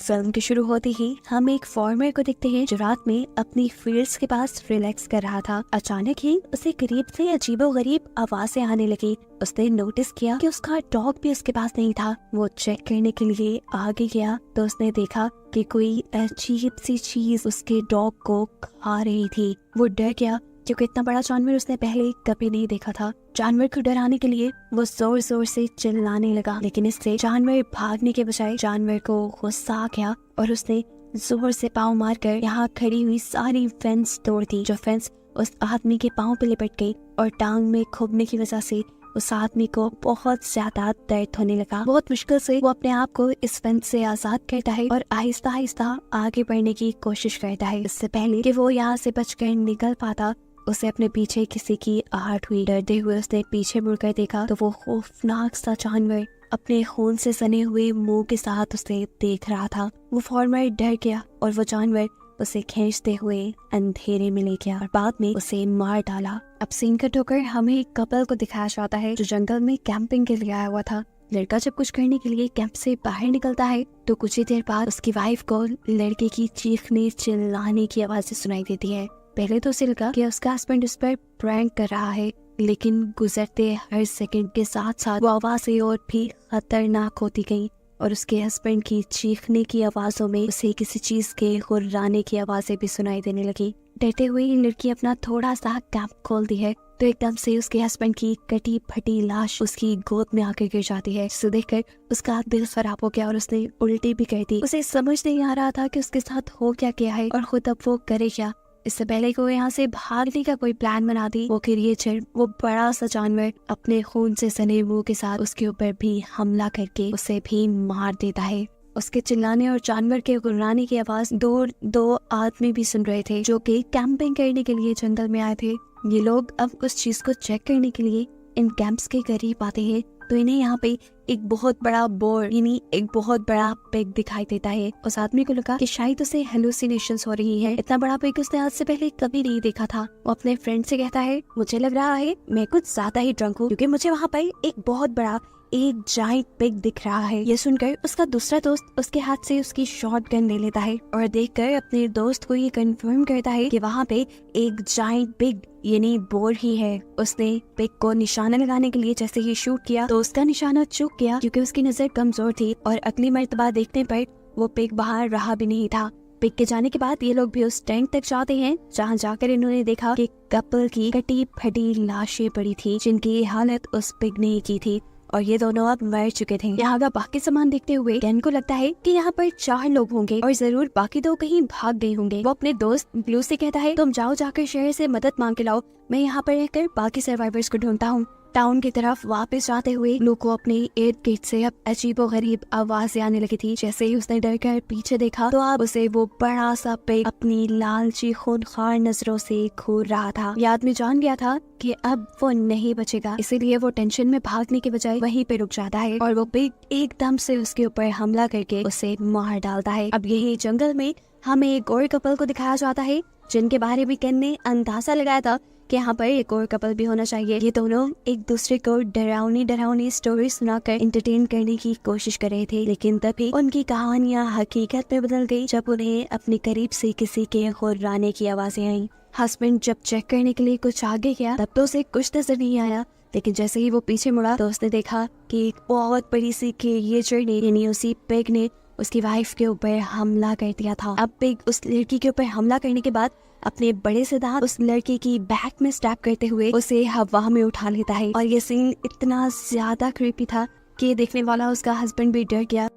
Film के शुरू होते ही हम एक फार्मर को देखते हैं जो रात में अपनी फील्ड्स के पास रिलैक्स कर रहा था। अचानक ही उसे करीब से अजीबोगरीब आवाजें आने लगी। उसने नोटिस किया कि उसका डॉग भी उसके पास नहीं था। वो चेक करने के लिए आगे गया तो उसने देखा कि कोई अजीब सी चीज उसके डॉग को खा रही थी। वो डर गया क्योंकि इतना बड़ा जानवर उसने पहले कभी नहीं देखा था। जानवर को डराने के लिए वो जोर जोर से चिल्लाने लगा, लेकिन इससे जानवर भागने के बजाय जानवर को गुस्सा आ गया और उसने जोर से पाँव मारकर यहाँ खड़ी हुई सारी फेंस तोड़ दी। जो फेंस उस आदमी के पाँव पे लिपट गई और टांग में खुबने की वजह से उस आदमी को बहुत ज्यादा दर्द होने लगा। बहुत मुश्किल से वो अपने आप को इस फेंस से आजाद करता है और आहिस्ता आहिस्ता आगे बढ़ने की कोशिश करता है। इससे पहले कि वो यहाँ से बचकर निकल पाता, उसे अपने पीछे किसी की आहट हुई। डरते हुए उसने पीछे मुड़कर देखा तो वो खौफनाक सा जानवर अपने खून से सने हुए मुंह के साथ उसे देख रहा था। वो फार्मर डर गया और वो जानवर उसे खींचते हुए अंधेरे में ले गया और बाद में उसे मार डाला। अब सीन कट होकर हमें एक कपल को दिखाया जाता है जो जंगल में कैंपिंग के लिए आया हुआ था। लड़का जब कुछ करने के लिए कैंप से बाहर निकलता है तो कुछ ही देर बाद उसकी वाइफ को लड़के की चीखने चिल्लाने की आवाज़ें सुनाई देती है। पहले तो उसे लगा कि उसका हस्बैंड उस पर प्रैंक कर रहा है, लेकिन गुजरते हर सेकंड के साथ साथ वो आवाज़ें और भी खतरनाक होती गई और उसके हस्बैंड की चीखने की आवाज़ों में उसे किसी चीज़ के गुर्राने की आवाज़ें भी सुनाई देने लगी। डरते हुए लड़की अपना थोड़ा सा कैंप खोलती है तो एकदम से उसके हस्बैंड की कटी फटी लाश उसकी गोद में आकर गिर जाती है। इसे देखकर उसका दिल खराब हो गया और उसने उल्टी भी कर दी। उसे समझ नहीं आ रहा था कि उसके साथ हो क्या गया है और खुद अब वो करे क्या। इससे पहले कि वो यहाँ से भागने का कोई प्लान बना दी, वो क्रिएचर, वो बड़ा सा जानवर अपने खून से सने मुंह के साथ उसके ऊपर भी हमला करके उसे भी मार देता है। उसके चिल्लाने और जानवर के गुर्राने की आवाज दूर दो आदमी भी सुन रहे थे जो कि कैंपिंग करने के लिए जंगल में आए थे। ये लोग अब उस चीज को चेक करने के लिए इन कैंप्स के करीब आते हैं तो इन्हें यहाँ पे एक बहुत बड़ा बोर यानी एक बहुत बड़ा पिग दिखाई देता है। उस आदमी को लगा कि शायद उसे हेलुसिनेशंस हो रही है। इतना बड़ा पिग उसने आज से पहले कभी नहीं देखा था। वो अपने फ्रेंड से कहता है, मुझे लग रहा है मैं कुछ ज्यादा ही ड्रंक हूँ क्योंकि मुझे वहाँ पर एक बहुत बड़ा एक जाइंट पिग दिख रहा है। ये सुनकर उसका दूसरा दोस्त उसके हाथ से उसकी शॉटगन ले लेता है और देखकर अपने दोस्त को ये कंफर्म करता है कि वहाँ पे एक जाइंट पिग यानी बोर ही है। उसने पिग को निशाना लगाने के लिए जैसे ही शूट किया तो उसका निशाना चूक गया क्योंकि उसकी नजर कमजोर थी और अगली मर्तबा देखने पर वो पिग बाहर रहा भी नहीं था। पिग के जाने के बाद ये लोग भी उस टैंक तक जाते हैं जहाँ जाकर इन्होंने देखा कि कपल की कटी फटी लाशें पड़ी थी जिनकी हालत उस पिग ने की थी और ये दोनों अब मर चुके थे। यहाँ का बाकी सामान देखते हुए केन को लगता है कि यहाँ पर 4 लोग होंगे और जरूर बाकी 2 कहीं भाग गए होंगे। वो अपने दोस्त ब्लू से कहता है, तुम जाओ जाकर शहर से मदद मांग के लाओ, मैं यहाँ पर रहकर बाकी सर्वाइवर्स को ढूंढता हूँ। टाउन की तरफ वापस जाते हुए ब्लू को अपने इर्द गिर्द से अब अजीबोगरीब आवाजें आने लगी थी। जैसे ही उसने डर कर पीछे देखा तो अब उसे वो बड़ा सा पिग अपनी लालची खूनखार नजरों से घूर रहा था। ये आदमी जान गया था कि अब वो नहीं बचेगा, इसीलिए वो टेंशन में भागने के बजाय वहीं पे रुक जाता है और वो पिग एकदम से उसके ऊपर हमला करके उसे मार डालता है। अब यही जंगल में हमें एक और कपल को दिखाया जाता है जिनके बारे में केन ने अंदाजा लगाया था कि यहाँ पर एक और कपल भी होना चाहिए। ये दोनों एक दूसरे को डरावनी स्टोरी सुनाकर एंटरटेन करने की कोशिश कर रहे थे, लेकिन तभी उनकी कहानियाँ हकीकत में बदल गई जब उन्हें अपने करीब से किसी के गुर्राने की आवाजें आई। हस्बैंड जब चेक करने के लिए कुछ आगे गया तब तो उसे कुछ नजर नहीं आया, लेकिन जैसे ही वो पीछे मुड़ा तो उसने देखा कि एक बहुत बड़ी सी क्रिएचर ने यानी उसी पिग ने उसकी वाइफ के ऊपर हमला कर दिया था। अब पिग उस लड़की के ऊपर हमला करने के बाद अपने बड़े से दांत उस लड़की की बैक में स्टैब करते हुए उसे हवा में उठा लेता है और ये सीन इतना ज्यादा क्रीपी था कि देखने वाला उसका हस्बैंड भी डर गया।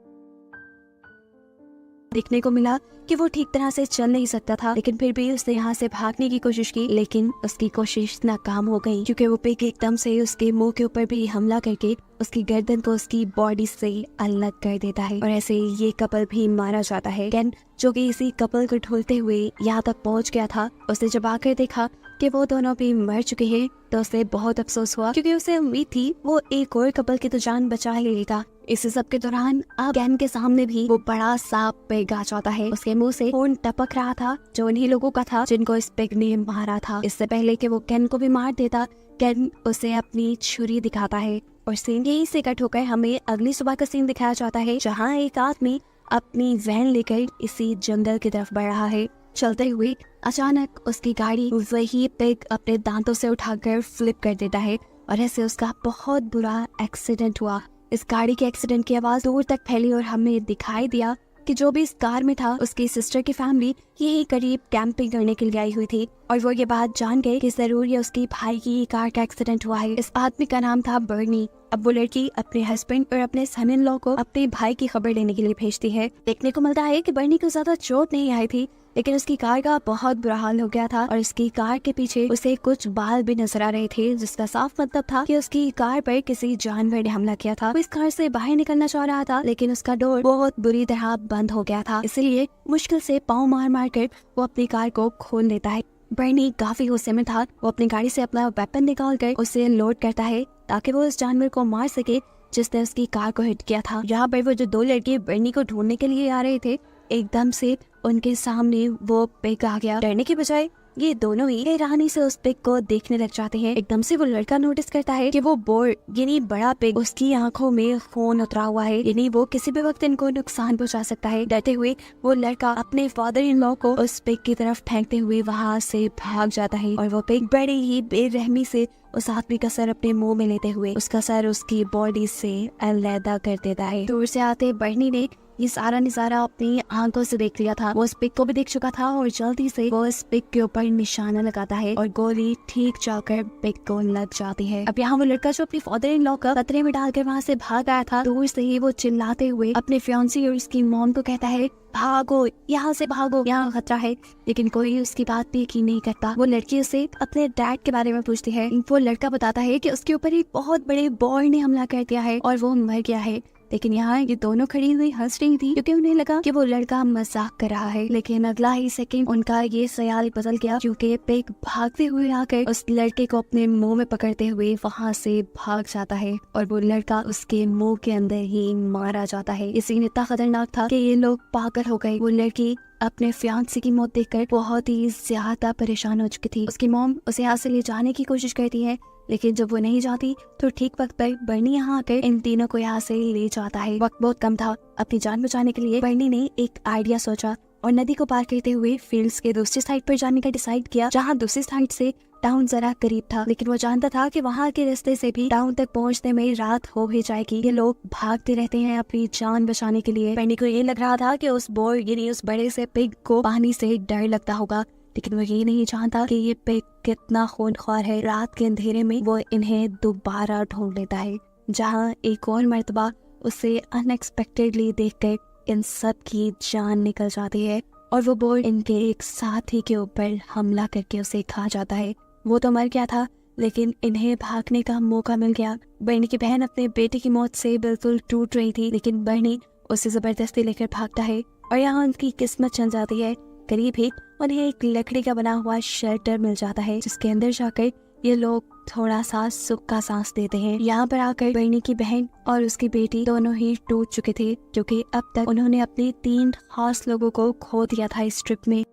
देखने को मिला कि वो ठीक तरह से चल नहीं सकता था, लेकिन फिर भी उसने यहाँ से भागने की कोशिश की, लेकिन उसकी कोशिश नाकाम हो गई क्योंकि वो पिग एकदम से उसके मुंह के ऊपर भी हमला करके उसकी गर्दन को उसकी बॉडी से अलग कर देता है और ऐसे ये कपल भी मारा जाता है। केन जो कि इसी कपल को ढूंढते हुए यहाँ तक पहुँच गया था, उसने जब आकर देखा कि वो दोनों भी मर चुके हैं तो उसे बहुत अफसोस हुआ क्योंकि उसे उम्मीद थी वो एक और कपल की तो जान बचा ही लेगा। इस सब के दौरान अब केन के सामने भी वो बड़ा सा पिग आ जाता है। उसके मुंह से खून टपक रहा था जो उन्हीं लोगों का था जिनको इस पिग ने मारा था। इससे पहले कि वो केन को भी मार देता, केन उसे अपनी छुरी दिखाता है और सीन यहीं से कट होकर हमें अगली सुबह का सीन दिखाया जाता है जहाँ एक आदमी अपनी वैन लेकर इसी जंगल की तरफ बढ़ रहा है। चलते हुए अचानक उसकी गाड़ी वही पिग अपने दांतों से उठाकर फ्लिप कर देता है और ऐसे उसका बहुत बुरा एक्सीडेंट हुआ। इस गाड़ी के एक्सीडेंट की आवाज दूर तक फैली और हमें दिखाई दिया कि जो भी इस कार में था उसकी सिस्टर की फैमिली यही करीब कैंपिंग करने के लिए आई हुई थी और वो ये बात जान गए कि जरूर ये उसकी भाई की कार का एक्सीडेंट हुआ है। इस आदमी का नाम था बर्नी। अब वो लड़की अपने हस्बैंड और अपने सन इन लॉ को अपने भाई की खबर लेने के लिए भेजती है। देखने को मिलता है कि बर्नी को ज्यादा चोट नहीं आई थी, लेकिन उसकी कार का बहुत बुरा हाल हो गया था और उसकी कार के पीछे उसे कुछ बाल भी नजर आ रहे थे, जिसका साफ मतलब था कि उसकी कार पर किसी जानवर ने हमला किया था। वो इस कार से बाहर निकलना चाह रहा था, लेकिन उसका डोर बहुत बुरी तरह बंद हो गया था, इसलिए मुश्किल से पाँव मार मार कर वो अपनी कार को खोल देता है। बर्नी काफी गुस्से में था। वो अपनी गाड़ी से अपना वेपन निकाल कर उसे लोड करता है ताकि वो उस जानवर को मार सके जिसने उसकी कार को हिट किया था। यहाँ पर वो जो दो लड़के बर्नी को ढूंढने के लिए आ रहे थे, एकदम से उनके सामने वो पिग आ गया। डरने के बजाय ये दोनों ही हैरानी से उस पिग को देखने लग जाते हैं। एकदम से वो लड़का नोटिस करता है कि वो बोर यानी बड़ा पिग, उसकी आंखों में खून उतरा हुआ है, यानी वो किसी भी वक्त इनको नुकसान पहुंचा सकता है। डरते हुए वो लड़का अपने फादर इन लॉ को उस पिग की तरफ फेंकते हुए वहाँ से भाग जाता है और वो पिग बड़े ही बेरहमी से उस आदमी का सर अपने मुंह में लेते हुए उसका सर उसकी बॉडी से अलग कर देता है। दूर से आते बर्नी ने ये सारा नजारा अपनी आंखों से देख लिया था। वो उस पिग को भी देख चुका था और जल्दी से वो इस पिग के ऊपर निशाना लगाता है और गोली ठीक जाकर पिग को लग जाती है। अब यहाँ वो लड़का जो अपनी फादर इन लॉ का खतरे में डालकर वहाँ से भाग आया था, दूर से ही वो चिल्लाते हुए अपने फियांसी और उसकी मॉम को कहता है, भागो यहाँ से, भागो, यहाँ खतरा है। लेकिन कोई उसकी बात भी यकीन नहीं करता। वो लड़की उसे अपने डैड के बारे में पूछती है। वो लड़का बताता है कि उसके ऊपर एक बहुत बड़े बॉर ने हमला कर दिया है और वो मर गया है। लेकिन यहाँ ये दोनों खड़ी हुई हंस रही थी क्योंकि उन्हें लगा कि वो लड़का मजाक कर रहा है। लेकिन अगला ही सेकंड उनका ये ख्याल बदल गया क्योंकि पिग भागते हुए आकर उस लड़के को अपने मुंह में पकड़ते हुए वहाँ से भाग जाता है और वो लड़का उसके मुंह के अंदर ही मारा जाता है। ये सीन इतना खतरनाक था कि ये लोग पागल हो गए। वो लड़की अपने फियांसे की मौत देखकर बहुत ही ज्यादा परेशान हो चुकी थी। उसकी मॉम उसे यहाँ से ले जाने की कोशिश करती है, लेकिन जब वो नहीं जाती तो ठीक वक्त पर बर्नी यहाँ आकर इन तीनों को यहाँ से ले जाता है। वक्त बहुत कम था। अपनी जान बचाने के लिए बर्नी ने एक आइडिया सोचा और नदी को पार करते हुए फील्ड्स के दूसरी साइड पर जाने का डिसाइड किया, जहाँ दूसरी साइड से टाउन जरा करीब था। लेकिन वो जानता था कि वहाँ के रास्ते से भी टाउन तक पहुँचने में रात हो ही जाएगी। ये लोग भागते रहते हैं अपनी जान बचाने के लिए। बर्नी को ये लग रहा था कि उस बोर यानी उस बड़े से पिग को पानी से डर लगता होगा, लेकिन वो ये नहीं जानता कि ये पिग कितना खूनख्वार है। रात के अंधेरे में वो इन्हें दोबारा ढूंढ लेता है, जहाँ एक और मर्तबा उसे अनएक्सपेक्टेडली देखकर इन सब की जान निकल जाती है और वो बोर इनके एक साथी के ऊपर हमला करके उसे खा जाता है। वो तो मर गया था, लेकिन इन्हें भागने का मौका मिल गया। बर्नी की बहन अपने बेटे की मौत से बिल्कुल टूट रही थी, लेकिन बर्नी उसे जबरदस्ती लेकर भागता है और यहाँ उनकी किस्मत चल जाती है। करीब ही उन्हें एक लकड़ी का बना हुआ शेल्टर मिल जाता है, जिसके अंदर जाकर ये लोग थोड़ा सा सुख का सांस देते हैं। यहाँ पर आकर बर्नी की बहन और उसकी बेटी दोनों ही टूट चुके थे, क्योंकि अब तक उन्होंने अपने 3 खास लोगों को खो दिया था इस ट्रिप में।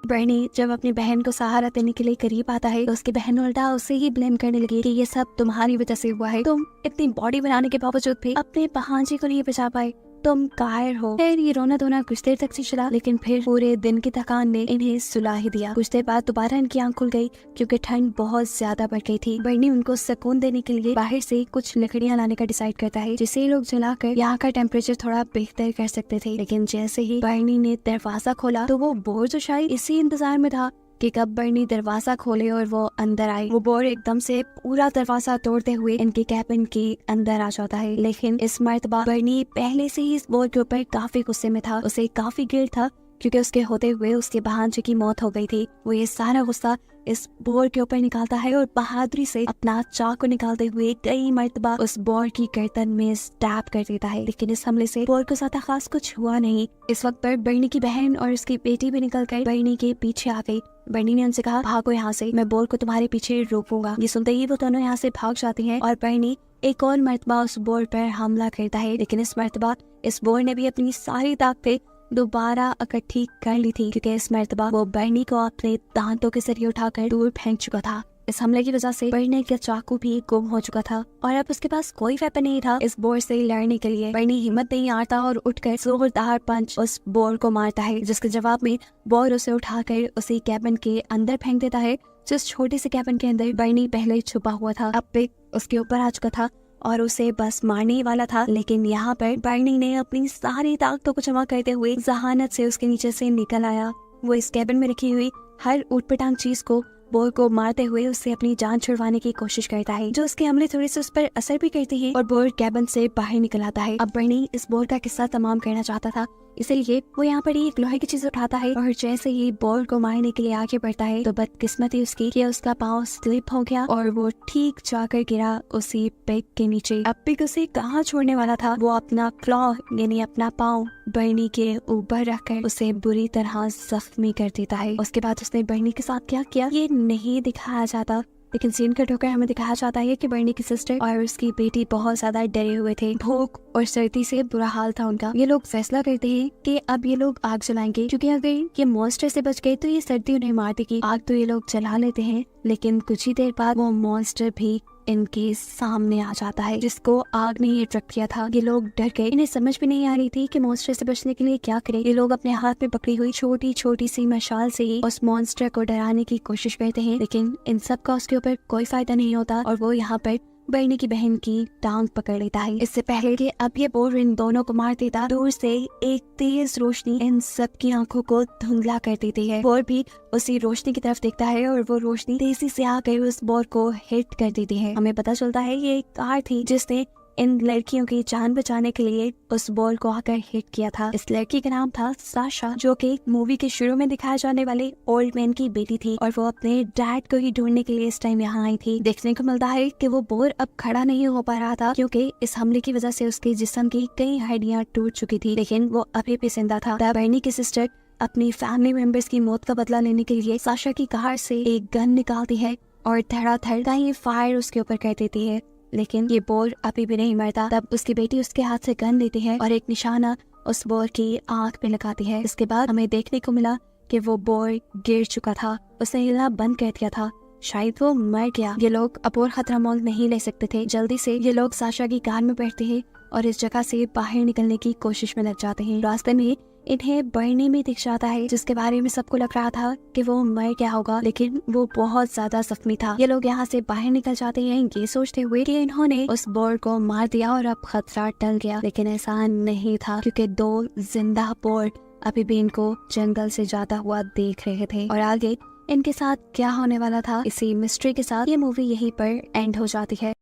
बर्नी जब अपनी बहन को सहारा देने के लिए करीब आता है तो उसकी बहन उल्टा उसे ही ब्लेम करने लगी कि ये सब तुम्हारी वजह से हुआ है। तुम इतनी बॉडी बनाने के बावजूद भी अपने भांजे को नहीं बचा पाए, तुम कायर हो। फिर ये रोना धोना कुछ देर तक से चला, लेकिन फिर पूरे दिन की थकान ने इन्हें सुला ही दिया। कुछ देर बाद दोबारा इनकी आंख खुल गई क्योंकि ठंड बहुत ज्यादा बढ़ गई थी। बर्नी उनको सुकून देने के लिए बाहर से कुछ लकड़ियां लाने का डिसाइड करता है, जिसे लोग जलाकर यहाँ का टेम्परेचर थोड़ा बेहतर कर सकते थे। लेकिन जैसे ही बर्नी ने दरवाजा खोला तो वो बोर जो शायद इसी इंतजार में था कि कब बर्नी दरवाजा खोले और वो अंदर आए। वो बोर एकदम से पूरा दरवाजा तोड़ते हुए इनके कैबिन के अंदर आ जाता है। लेकिन इस मर्तबा बर्नी पहले से ही इस बोर के ऊपर काफी गुस्से में था। उसे काफी गिल्ट था क्योंकि उसके होते हुए उसके भांजे की मौत हो गई थी। वो ये सारा गुस्सा इस बोर के ऊपर निकालता है और बहादुरी से अपना चाकू निकालते हुए कई मर्तबा उस बोर की गर्दन में स्टैब कर देता है। लेकिन इस हमले से बोर को ज्यादा खास कुछ हुआ नहीं। इस वक्त पर बर्नी की बहन और उसकी बेटी भी निकल कर बर्नी के पीछे आ गई। बर्नी ने उनसे कहा, भागो यहाँ से, मैं बोर को तुम्हारे पीछे रोकूंगा। ये सुनते ही वो दोनों यहाँ से भाग जाती हैं और बर्नी एक और मर्तबा उस बोर पर हमला करता है। लेकिन इस मर्तबा इस बोर ने भी अपनी सारी ताकतें दोबारा इकट्ठी कर ली थी, क्योंकि इस मर्तबा वो बर्नी को अपने दांतों के जरिए उठाकर दूर फेंक चुका था। इस हमले की वजह से बर्नी का चाकू भी गुम हो चुका था और अब उसके पास कोई वेपन नहीं था इस बोर से लड़ने के लिए। बर्नी हिम्मत नहीं हारता और उठकर जोरदार पंच उस बोर को मारता है, जिसके जवाब में बोर उसे उठाकर उसी कैबिन के अंदर फेंक देता है। जिस छोटे से कैबिन के अंदर बर्नी पहले छुपा हुआ था, अब पिग उसके ऊपर आ चुका था और उसे बस मारने ही वाला था। लेकिन यहाँ पर बर्नी ने अपनी सारी ताकतों को जमा करते हुए जहानत से उसके नीचे से निकल आया। वो इस कैबिन में रखी हुई हर ऊटपटांग चीज को बोर को मारते हुए उससे अपनी जान छुड़वाने की कोशिश करता है, जो उसके हमले थोड़े से उस पर असर भी करते हैं और बोर कैबिन से बाहर निकल आता है। अब बर्नी इस बोर का किस्सा तमाम करना चाहता था, इसलिए वो यहाँ पर एक लोहे की चीज उठाता है और जैसे ही बोर को मारने के लिए आगे बढ़ता है तो बदकिस्मती उसकी कि उसका पाँव स्लिप हो गया और वो ठीक जाकर गिरा उसी पिग के नीचे। अब पिग उसे कहाँ छोड़ने वाला था, वो अपना क्लॉ यानी अपना पाँव बर्नी के ऊपर रखकर उसे बुरी तरह जख्मी कर देता है। उसके बाद उसने बर्नी के साथ क्या किया ये नहीं दिखाया जाता, लेकिन सीन कट होकर हमें दिखाया जाता है कि बर्नी की सिस्टर और उसकी बेटी बहुत ज्यादा डरे हुए थे। भूख और सर्दी से बुरा हाल था उनका। ये लोग फैसला करते हैं कि अब ये लोग आग जलाएंगे, क्योंकि अगर ये मॉन्स्टर से बच गए तो ये सर्दी उन्हें मार देगी। आग तो ये लोग जला लेते हैं, लेकिन कुछ ही देर बाद वो मॉन्स्टर भी इनके सामने आ जाता है, जिसको आग ने ये ट्रक किया था। ये लोग डर गए, इन्हें समझ भी नहीं आ रही थी कि मॉन्स्टर से बचने के लिए क्या करें। ये लोग अपने हाथ में पकड़ी हुई छोटी छोटी सी मशाल से ही उस मॉन्स्टर को डराने की कोशिश करते हैं, लेकिन इन सब का उसके ऊपर कोई फायदा नहीं होता और वो यहाँ पर बर्नी की बहन की टांग पकड़ लेता है। इससे पहले कि अब ये बोर इन दोनों को मार देता, दूर से एक तेज रोशनी इन सब की आंखों को धुंधला कर देती है। बोर भी उसी रोशनी की तरफ देखता है और वो रोशनी तेजी से आकर उस बोर को हिट कर देती है। हमें पता चलता है ये एक कार थी जिसने इन लड़कियों की जान बचाने के लिए उस बॉल को आकर हिट किया था। इस लड़की का नाम था साशा, जो कि मूवी के शुरू में दिखाए जाने वाले ओल्ड मैन की बेटी थी और वो अपने डैड को ही ढूंढने के लिए इस टाइम यहाँ आई थी। देखने को मिलता है कि वो बोर अब खड़ा नहीं हो पा रहा था, क्योंकि इस हमले की वजह से उसके जिस्म की कई हड्डियां टूट चुकी थी, लेकिन वो अभी भी जिंदा था। तब बर्नी की सिस्टर अपनी फैमिली मेंबर्स की मौत का बदला लेने के लिए साशा की कार से एक गन निकालती है और धड़ाधड़ का ये फायर उसके ऊपर कर देती है, लेकिन ये बोर अभी भी नहीं मरता। तब उसकी बेटी उसके हाथ से गन लेती है और एक निशाना उस बोर की आंख पे लगाती है। इसके बाद हमें देखने को मिला कि वो बोर गिर चुका था, उसने हिलना बंद कर दिया था, शायद वो मर गया। ये लोग अब और खतरा मोल नहीं ले सकते थे। जल्दी से ये लोग साशा की कार में बैठते हैं और इस जगह से बाहर निकलने की कोशिश में लग जाते हैं। रास्ते में इन्हें बर्नी में दिख जाता है, जिसके बारे में सबको लग रहा था कि वो मर गया होगा, लेकिन वो बहुत ज्यादा जख्मी था। ये लोग यहाँ से बाहर निकल जाते हैं ये सोचते हुए कि इन्होंने उस बोर को मार दिया और अब खतरा टल गया, लेकिन ऐसा नहीं था, क्योंकि दो जिंदा बोर अभी भी इनको जंगल से जाता हुआ देख रहे थे। और आगे इनके साथ क्या होने वाला था, इसी मिस्ट्री के साथ ये मूवी यहीं पर एंड हो जाती है।